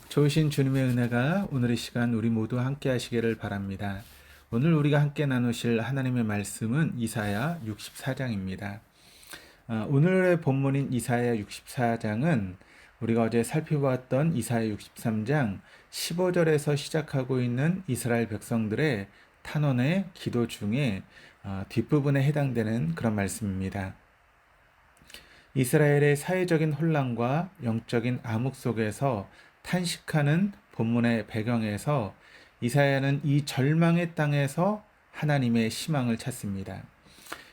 좋으신 주님의 은혜가 오늘 이 시간 우리 모두 함께 하시기를 바랍니다. 오늘 우리가 함께 나누실 하나님의 말씀은 이사야 64장입니다. 오늘의 본문인 이사야 64장은 우리가 어제 살펴보았던 이사야 63장 15절에서 시작하고 있는 이스라엘 백성들의 탄원의 기도 중에 뒷부분에 해당되는 그런 말씀입니다. 이스라엘의 사회적인 혼란과 영적인 암흑 속에서 탄식하는 본문의 배경에서 이사야는 이 절망의 땅에서 하나님의 희망을 찾습니다.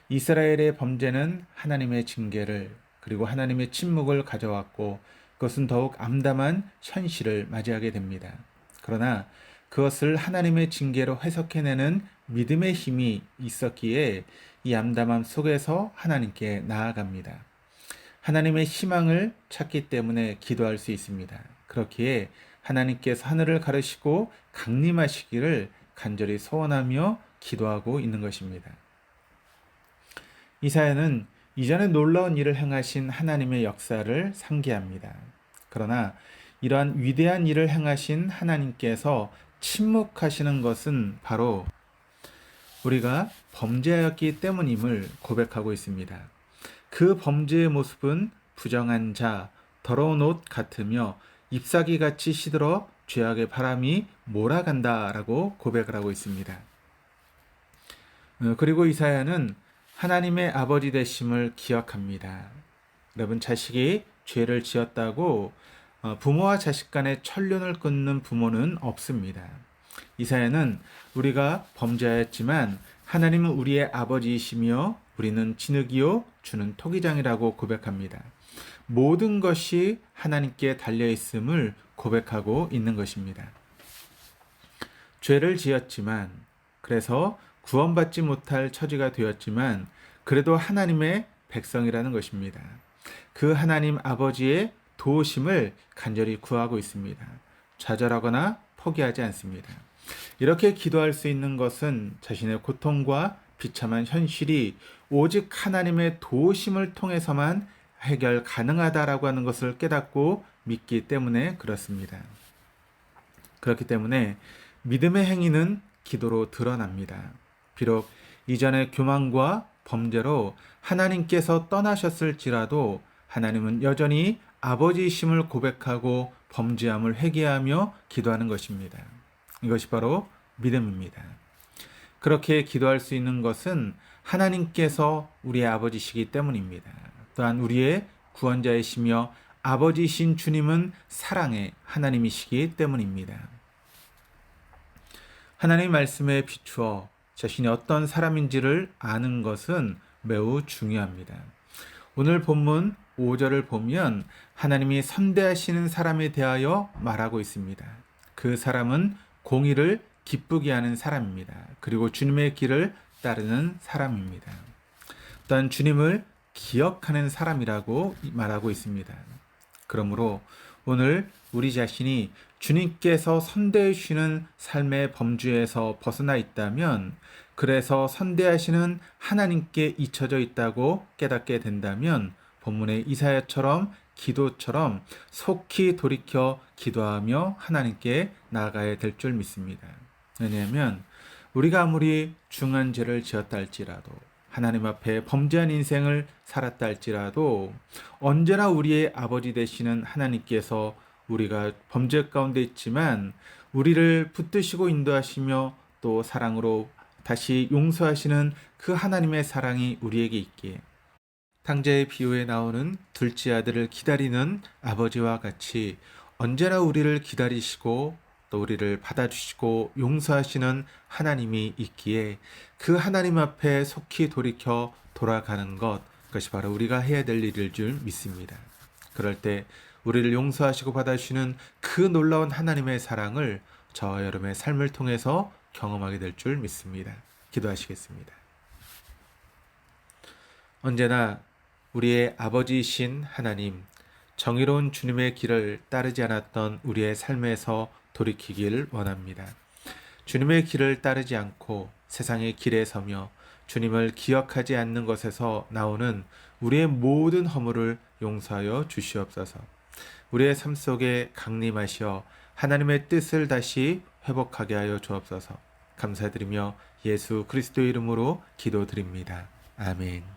이스라엘의 범죄는 하나님의 징계를 그리고 하나님의 침묵을 가져왔고 그것은 더욱 암담한 현실을 맞이하게 됩니다. 그러나 그것을 하나님의 징계로 해석해내는 믿음의 힘이 있었기에 이 암담함 속에서 하나님께 나아갑니다. 하나님의 희망을 찾기 때문에 기도할 수 있습니다. 그렇기에 하나님께서 하늘을 가르시고 강림하시기를 간절히 소원하며 기도하고 있는 것입니다. 이사야는 이전에 놀라운 일을 행하신 하나님의 역사를 상기합니다. 그러나 이러한 위대한 일을 행하신 하나님께서 침묵하시는 것은 바로 우리가 범죄하였기 때문임을 고백하고 있습니다. 그 범죄의 모습은 부정한 자, 더러운 옷 같으며 잎사귀 같이 시들어 죄악의 바람이 몰아간다라고 고백을 하고 있습니다. 그리고 이사야는 하나님의 아버지 되심을 기억합니다. 여러분, 자식이 죄를 지었다고 부모와 자식 간의 천륜을 끊는 부모는 없습니다. 이사야는 우리가 범죄하였지만 하나님은 우리의 아버지이시며 우리는 진흙이요 주는 토기장이라고 고백합니다. 모든 것이 하나님께 달려있음을 고백하고 있는 것입니다. 죄를 지었지만 그래서 구원받지 못할 처지가 되었지만 그래도 하나님의 백성이라는 것입니다. 그 하나님 아버지의 도우심을 간절히 구하고 있습니다. 좌절하거나 포기하지 않습니다. 이렇게 기도할 수 있는 것은 자신의 고통과 비참한 현실이 오직 하나님의 도우심을 통해서만 해결 가능하다라고 하는 것을 깨닫고 믿기 때문에 그렇습니다. 그렇기 때문에 믿음의 행위는 기도로 드러납니다. 비록 이전의 교만과 범죄로 하나님께서 떠나셨을지라도 하나님은 여전히 아버지이심을 고백하고 범죄함을 회개하며 기도하는 것입니다. 이것이 바로 믿음입니다. 그렇게 기도할 수 있는 것은 하나님께서 우리의 아버지시기 때문입니다. 또한 우리의 구원자이시며 아버지이신 주님은 사랑의 하나님이시기 때문입니다. 하나님의 말씀에 비추어 자신이 어떤 사람인지를 아는 것은 매우 중요합니다. 오늘 본문 5절을 보면 하나님이 선대하시는 사람에 대하여 말하고 있습니다. 그 사람은 공의를 기쁘게 하는 사람입니다. 그리고 주님의 길을 따르는 사람입니다. 또한 주님을 기억하는 사람이라고 말하고 있습니다. 그러므로 오늘 우리 자신이 주님께서 선대해 주시는 삶의 범주에서 벗어나 있다면, 그래서 선대하시는 하나님께 잊혀져 있다고 깨닫게 된다면 본문의 이사야처럼 기도처럼 속히 돌이켜 기도하며 하나님께 나아가야 될 줄 믿습니다. 왜냐하면 우리가 아무리 중한 죄를 지었다 할지라도 하나님 앞에 범죄한 인생을 살았다 할지라도 언제나 우리의 아버지 되시는 하나님께서 우리가 범죄 가운데 있지만 우리를 붙드시고 인도하시며 또 사랑으로 다시 용서하시는 그 하나님의 사랑이 우리에게 있기에 탕자의 비유에 나오는 둘째 아들을 기다리는 아버지와 같이 언제나 우리를 기다리시고 또 우리를 받아주시고 용서하시는 하나님이 있기에 그 하나님 앞에 속히 돌이켜 돌아가는 것, 그것이 바로 우리가 해야 될 일일 줄 믿습니다. 그럴 때 우리를 용서하시고 받아주시는 그 놀라운 하나님의 사랑을 저와 여러분의 삶을 통해서 경험하게 될 줄 믿습니다. 기도하시겠습니다. 언제나 우리의 아버지이신 하나님, 정의로운 주님의 길을 따르지 않았던 우리의 삶에서 돌이키기를 원합니다. 주님의 길을 따르지 않고 세상의 길에 서며 주님을 기억하지 않는 것에서 나오는 우리의 모든 허물을 용서하여 주시옵소서. 우리의 삶 속에 강림하시어 하나님의 뜻을 다시 회복하게 하여 주옵소서. 감사드리며 예수 그리스도의 이름으로 기도드립니다. 아멘.